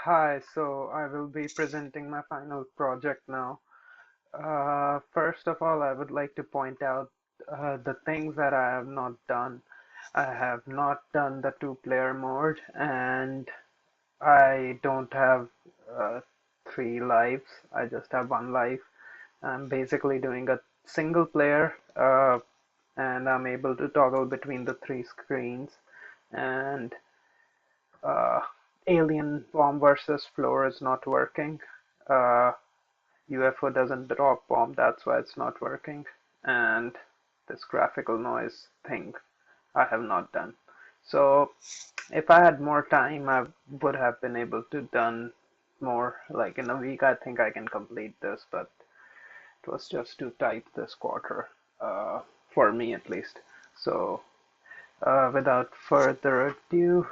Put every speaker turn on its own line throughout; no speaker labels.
Hi, so I will be presenting my final project now. First of all, I would like to point out the things that I have not done. I have not done the two-player mode, and I don't have uh, three lives. I just have one life. I'm basically doing a single player, and I'm able to toggle between the three screens. And uh, Alien bomb versus floor is not working. Uh, UFO doesn't drop bomb, that's why it's not working. And this graphical noise thing I have not done. So if I had more time, I would have been able to done more. Like in a week, I think I can complete this, but it was just too tight this quarter, for me at least. So without further ado,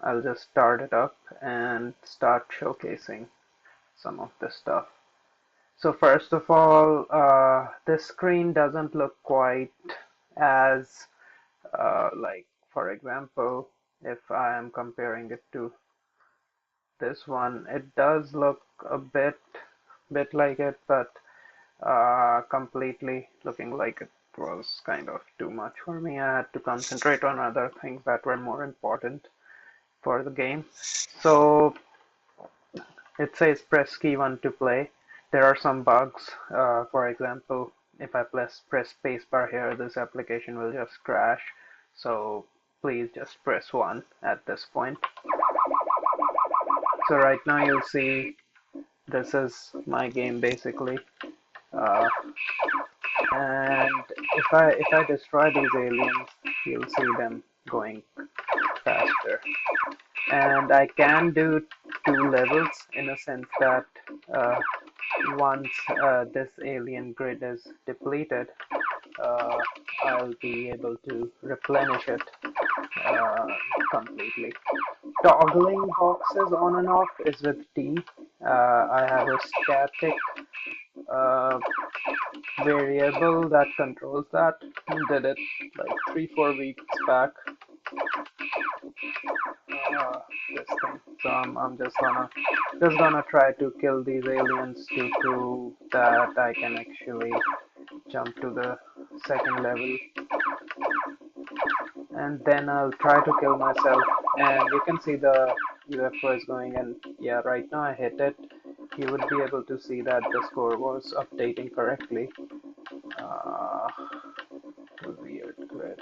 I'll just start it up and start showcasing some of this stuff. So first of all, this screen doesn't look quite as like, for example, if I am comparing it to this one, it does look a bit like it, but completely looking like it was kind of too much for me. I had to concentrate on other things that were more important for the game. So it says press key 1 to play. There are some bugs. For example, if I press spacebar here, this application will just crash. So please just press 1 at this point. So right now you'll see this is my game basically. Uh, and if I destroy these aliens, you'll see them going faster. And I can do two levels in a sense that uh, once this alien grid is depleted, uh, I'll be able to replenish it uh, completely. Toggling boxes on and off is with T. I have a static uh, variable that controls that. Did it like 3-4 weeks back. This thing. So I'm just gonna try to kill these aliens to prove that I can actually jump to the second level, and then I'll try to kill myself. And you can see the UFO is going, and yeah, right now I hit it. You would be able to see that the score was updating correctly. Uh, Weird grid.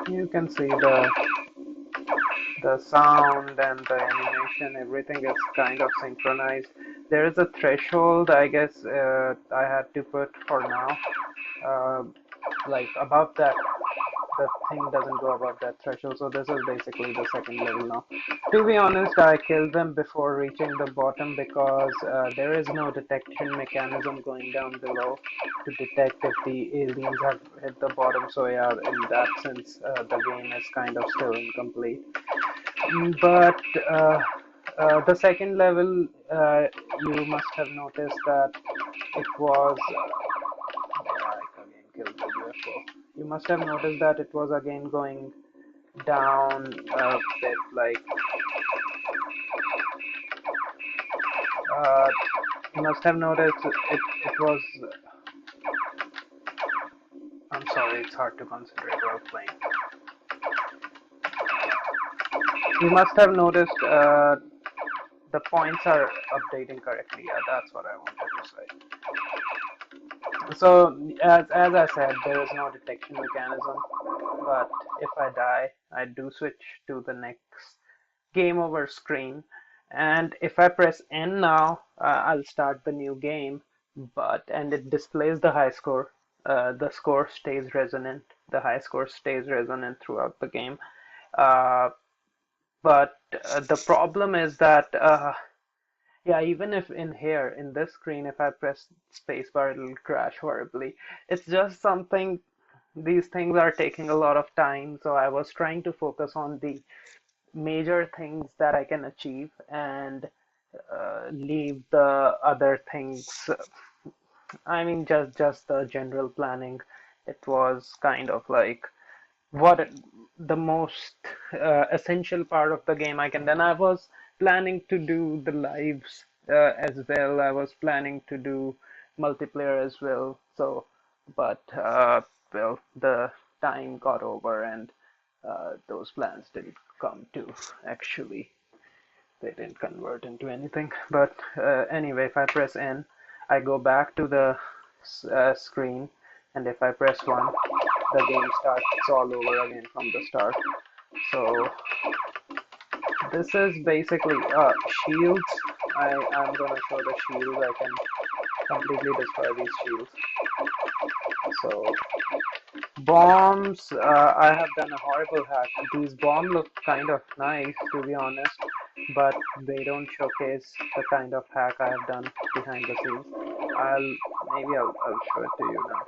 You can see the sound and the animation, everything is kind of synchronized. There is a threshold, I guess, I had to put for now. Uh, like above that, the thing doesn't go above that threshold, so this is basically the second level now. To be honest, I killed them before reaching the bottom because there is no detection mechanism going down below to detect if the aliens have hit the bottom. So yeah, in that sense, the game is kind of still incomplete. But the second level, you must have noticed that it was. I again killed the UFO. You must have noticed that it was again going down a bit. Like uh, you must have noticed it was. I'm sorry, it's hard to concentrate while playing. You must have noticed the points are updating correctly. Yeah, that's what I wanted to say. So, as I said, there is no detection mechanism, but if I die, I do switch to the next game over screen. And if I press N now, I'll start the new game, and it displays the high score. The score stays resonant. The high score stays resonant throughout the game. Uh, but the problem is that yeah, even if in here, in this screen, if I press spacebar, it'll crash horribly. It's just something, these things are taking a lot of time, so I was trying to focus on the major things that I can achieve and leave the other things. I mean, just the general planning It was kind of like what the most essential part of the game I can. Then I was planning to do the lives as well. I was planning to do multiplayer as well. So, but well, the time got over and those plans didn't come to actually. They didn't convert into anything. But anyway, if I press N, I go back to the screen, and if I press 1, the game starts all over again from the start. So this is basically shields. I'm gonna show the shields. I can completely destroy these shields. So bombs, I have done a horrible hack. These bombs look kind of nice, to be honest, but they don't showcase the kind of hack I have done behind the scenes. Maybe I'll show it to you now.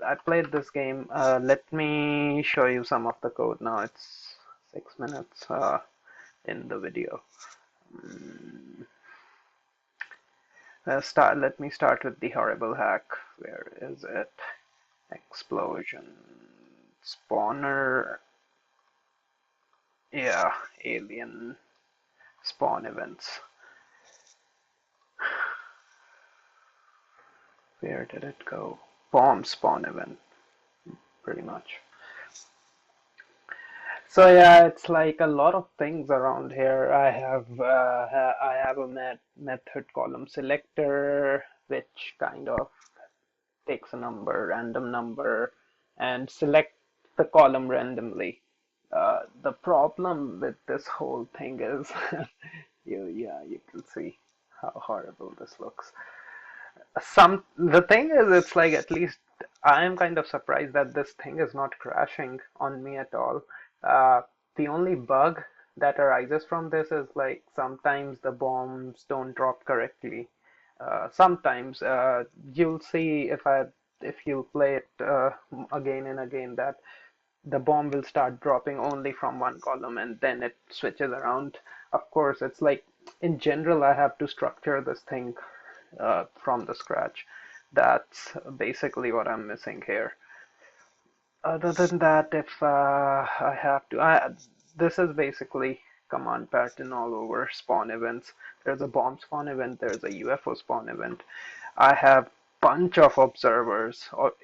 I played this game. Let me show you some of the code now. It's 6 minutes in the video. Let me start with the horrible hack. Where is it? Explosion. Spawner. Yeah, alien spawn events. Where did it go? Bomb spawn event, pretty much. So yeah, it's like a lot of things around here. I have a method column selector, which kind of takes a number, random number, and select the column randomly. The problem with this whole thing is, you can see how horrible this looks. The thing is, it's like at least I am kind of surprised that this thing is not crashing on me at all. Uh, the only bug that arises from this is like sometimes the bombs don't drop correctly. Sometimes you'll see if you play it again and again that the bomb will start dropping only from one column and then it switches around. Of course, it's like in general I have to structure this thing from the scratch. That's basically what I'm missing here. Other than that, if I have to, this is basically command pattern all over spawn events. There's a bomb spawn event, there's a UFO spawn event. I have bunch of observers, or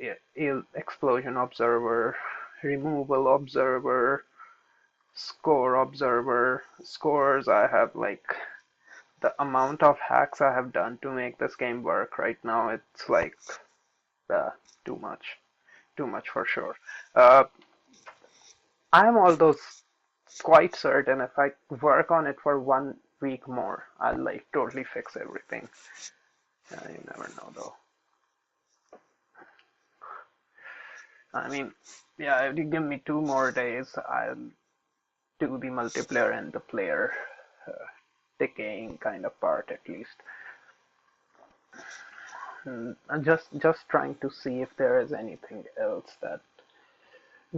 explosion observer, removal observer, score observer. Scores, I have like the amount of hacks I have done to make this game work right now, it's like uh, too much. Too much for sure. Uh, I'm although quite certain if I work on it for 1 week more, I'll like totally fix everything. You never know though. I mean, yeah, if you give me 2 more days, I'll do the multiplayer and the player uh, decaying kind of part at least. I'm just trying to see if there is anything else that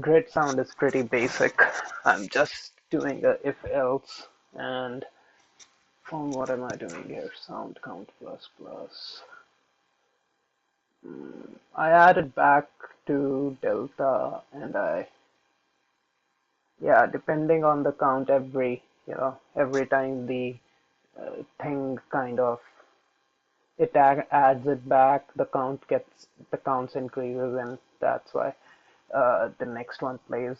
grid sound is pretty basic. I'm just doing a if else and from what am I doing here? Sound count plus plus. I added back to delta and yeah, depending on the count every time the thing kind of adds it back, the counts increases and that's why the next one plays.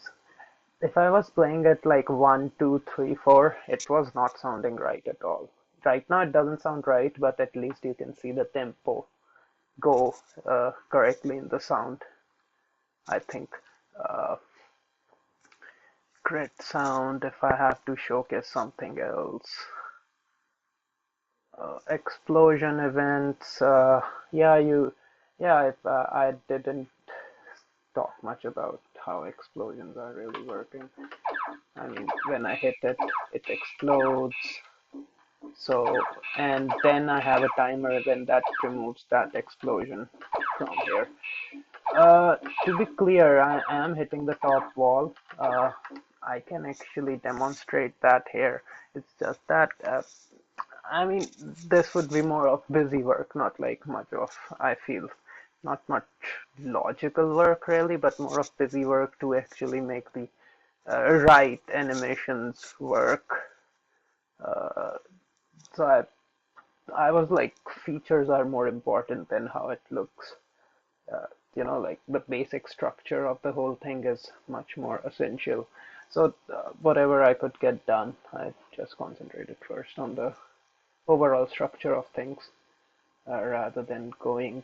If I was playing it like 1, 2, 3, 4, it was not sounding right at all. Right now it doesn't sound right, but at least you can see the tempo go correctly in the sound, I think. Uh, Grid sound, if I have to showcase something else. Explosion events, if I didn't talk much about how explosions are really working. I mean, when I hit it, it explodes. So, and then I have a timer then that removes that explosion from here. To be clear, I am hitting the top wall. I can actually demonstrate that here. It's just that, I mean, this would be more of busy work, not like much of, I feel, not much logical work really, but more of busy work to actually make the right animations work. Uh, so I was like, features are more important than how it looks. Uh, like the basic structure of the whole thing is much more essential. So whatever I could get done, I just concentrated first on the overall structure of things rather than going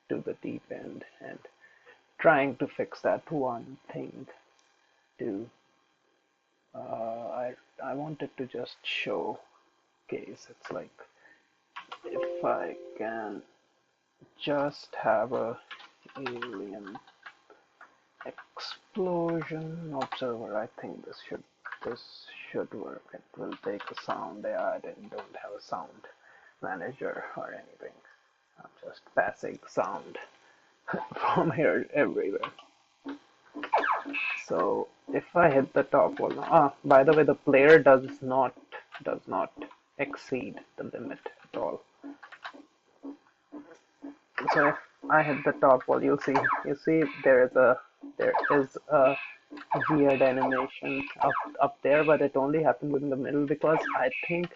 to the deep end and trying to fix that one thing too. I wanted to just showcase. It's like if I can just have a alien explosion observer. I think this should work. It will take a sound. Yeah, I don't have a sound manager or anything. I'm just passing sound from here everywhere. So if I hit the top wall now, by the way, the player does not exceed the limit at all. So if I hit the top wall, you see there is a weird animation up there, but it only happens in the middle because I think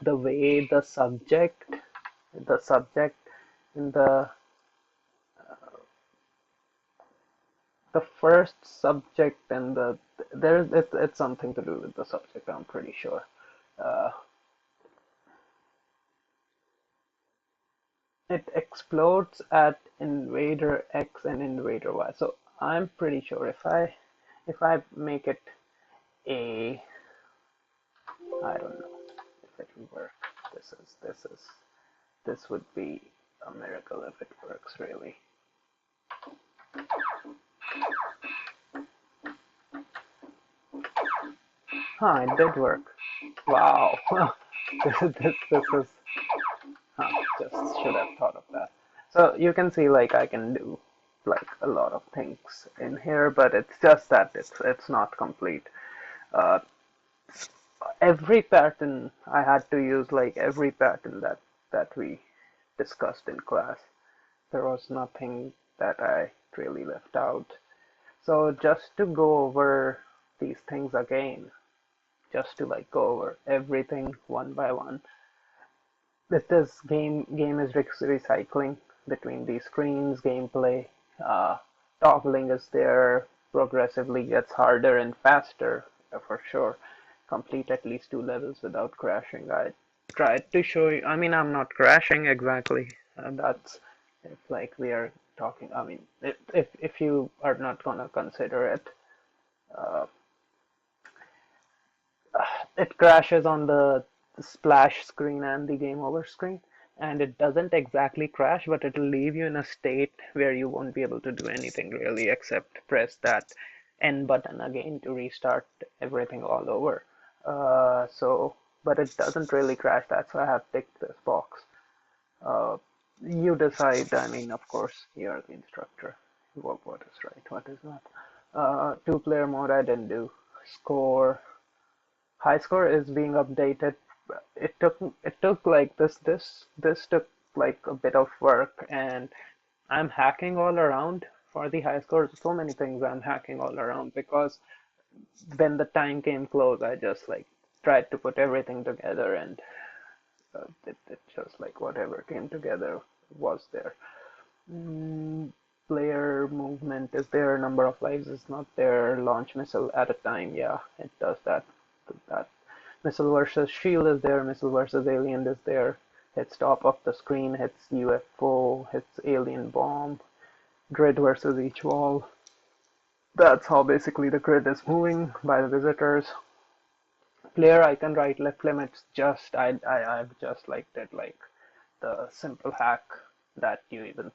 the way the subject in the first subject and it's something to do with the subject, I'm pretty sure. Uh, it explodes at invader X and invader Y. So I'm pretty sure if I make it a I don't know if it will work. This would be a miracle if it works really. Huh, it did work. Wow. This is just should have thought of that. So you can see like I can do like a lot of things in here, but it's just that it's not complete. Uh, every pattern I had to use like every pattern that we discussed in class. There was nothing that I really left out. So just to go over these things again, just to like go over everything one by one. This game is recycling between these screens, gameplay, uh, toggling is there, progressively gets harder and faster for sure. Complete at least 2 levels without crashing. I tried to show you. I mean, I'm not crashing exactly. That's if like we are talking. I mean, if you are not gonna consider it, uh, it crashes on the splash screen and the game over screen, and it doesn't exactly crash, but it'll leave you in a state where you won't be able to do anything really except press that N button again to restart everything all over. So, but it doesn't really crash. That's why I have ticked this box. Uh, you decide. I mean, of course, you're the instructor. What is right? What is not? Two-player mode I didn't do. Score. High score is being updated. It took like this took like a bit of work, and I'm hacking all around for the high score. So many things I'm hacking all around because when the time came close, I just like tried to put everything together, and it just like whatever came together was there. Mm, player movement is there, number of lives is not there, launch missile at a time, yeah, it does that. Missile versus shield is there, missile versus alien is there, hits top of the screen, hits UFO, hits alien bomb, grid versus each wall. That's how basically the grid is moving by the visitors. Player icon right left limits, just I've just like did like the simple hack that you even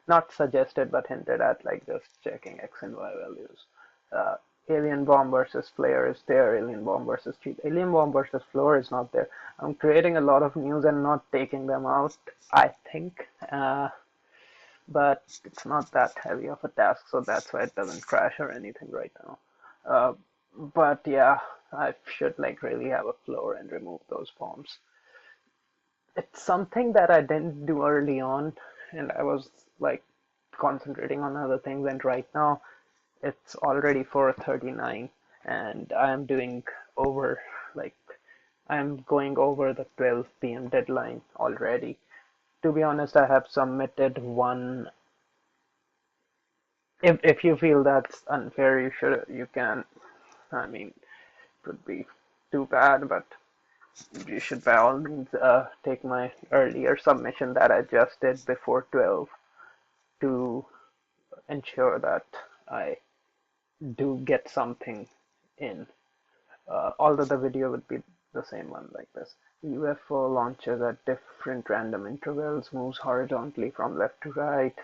not suggested but hinted at, like just checking X and Y values. Uh, Alien Bomb versus Player is there, Alien Bomb versus Cheat. Alien Bomb versus Floor is not there. I'm creating a lot of news and not taking them out, I think. But it's not that heavy of a task, so that's why it doesn't crash or anything right now. Uh, but yeah, I should like really have a floor and remove those bombs. It's something that I didn't do early on, and I was like concentrating on other things, and right now it's already 4:39 and I'm doing over, like, I'm going over the 12 p.m. deadline already. To be honest, I have submitted one. If you feel that's unfair, you can. I mean, it would be too bad, but you should by all means take my earlier submission that I just did before 12 to ensure that I do get something in. Although the video would be the same one like this. UFO launches at different random intervals, moves horizontally from left to right,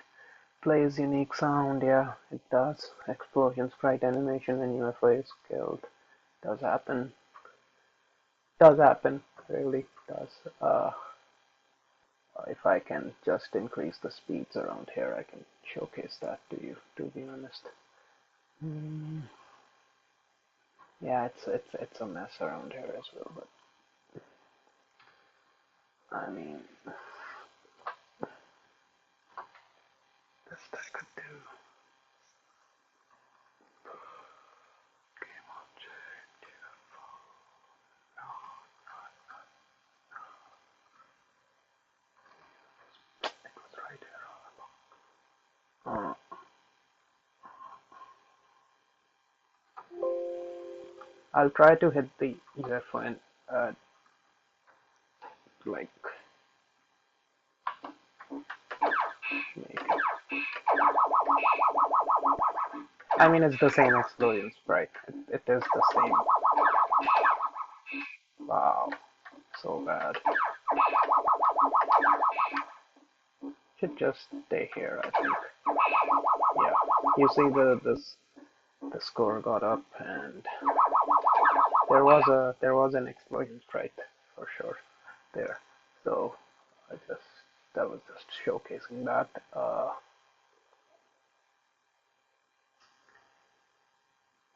plays unique sound. Yeah, it does. Explosion, sprite animation when UFO is killed. Does happen. Does happen. Really does. If I can just increase the speeds around here, I can showcase that to you, to be honest. Mm, yeah, it's a mess around here as well, but I mean, best I could do. Game object, UFO. No, it was right here all along. I'll try to hit the UFO and like make it. I mean, it's the same explosion sprite. It is the same. Wow, so bad. Should just stay here, I think. Yeah, you see the score got up, and there was an explosion sprite for sure there. So I just that was just showcasing that.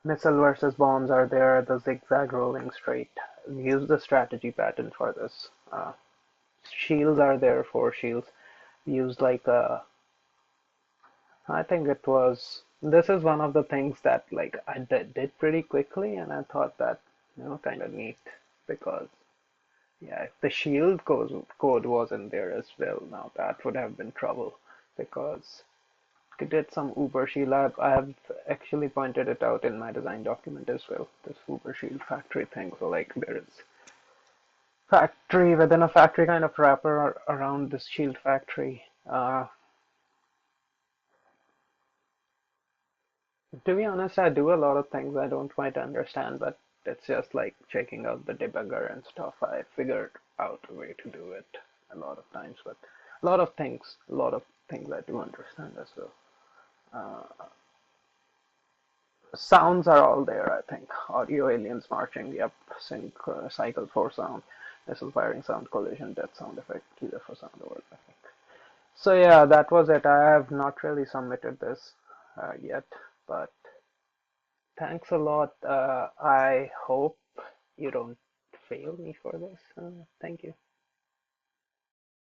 Missile versus bombs are there. The zigzag rolling straight. Use the strategy pattern for this. Shields are there for shields. Use like a. I think it was. This is one of the things that like I did pretty quickly, and I thought that kind of neat because yeah, if the shield code wasn't there as well, now that would have been trouble because it did some Uber Shield. I have actually pointed it out in my design document as well. This Uber Shield factory thing. So like there is factory within a factory kind of wrapper around this shield factory. To be honest, I do a lot of things I don't quite understand, but it's just like checking out the debugger and stuff. I figured out a way to do it a lot of times, but a lot of things I do understand as well. Uh, Sounds are all there, I think. Audio, aliens marching, yep. Sync, cycle 4 sound, missile firing sound, collision, death sound effect, UFO sound, or effect. So yeah, that was it. I have not really submitted this yet, but thanks a lot. I hope you don't fail me for this. Thank you.